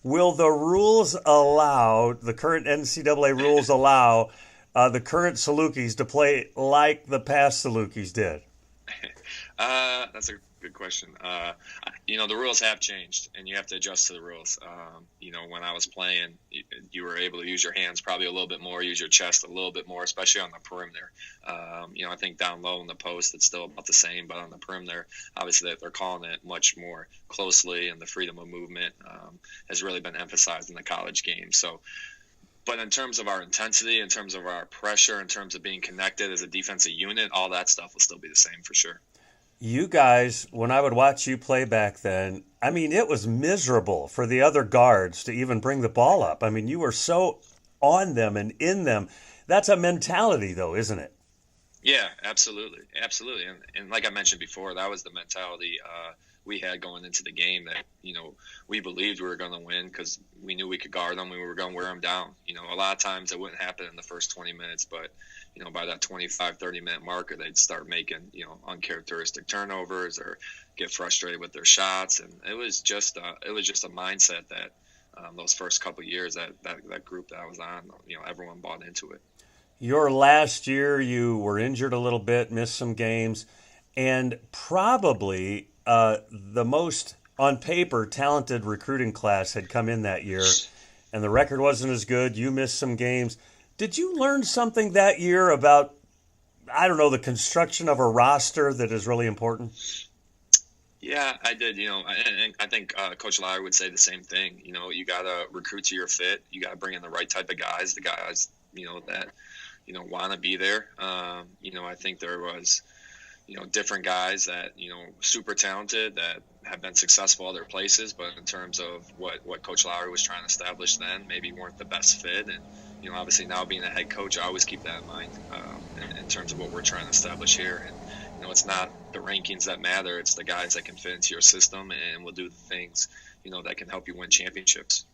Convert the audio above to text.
Will the rules allow, the current NCAA rules allow the current Salukis to play like the past Salukis did? That's a good question. The rules have changed, and you have to adjust to the rules. When I was playing, you were able to use your hands probably a little bit more, use your chest a little bit more, especially on the perimeter. I think down low in the post, it's still about the same, but on the perimeter, obviously they're calling it much more closely, and the freedom of movement has really been emphasized in the college game. So, but in terms of our intensity, in terms of our pressure, in terms of being connected as a defensive unit, all that stuff will still be the same for sure. You guys, when I would watch you play back then, I mean, it was miserable for the other guards to even bring the ball up. I mean, you were so on them and in them. That's a mentality, though, isn't it? Yeah, absolutely, absolutely, and like I mentioned before, that was the mentality we had going into the game. That we believed we were going to win because we knew we could guard them. We were going to wear them down. A lot of times it wouldn't happen in the first 20 minutes, but by that 25, 30-minute marker, they'd start making uncharacteristic turnovers or get frustrated with their shots, and it was just a mindset that those first couple of years that group that I was on, everyone bought into it. Your last year, you were injured a little bit, missed some games, and probably the most, on paper, talented recruiting class had come in that year, and the record wasn't as good. You missed some games. Did you learn something that year about, I don't know, the construction of a roster that is really important? Yeah, I did. And I think Coach Lowry would say the same thing. You got to recruit to your fit. You got to bring in the right type of guys, the guys that want to be there. I think there was different guys that super talented that have been successful other places, but in terms of what Coach Lowry was trying to establish then, maybe weren't the best fit. And obviously now being a head coach, I always keep that in mind in terms of what we're trying to establish here. And it's not the rankings that matter; it's the guys that can fit into your system and will do the things that can help you win championships.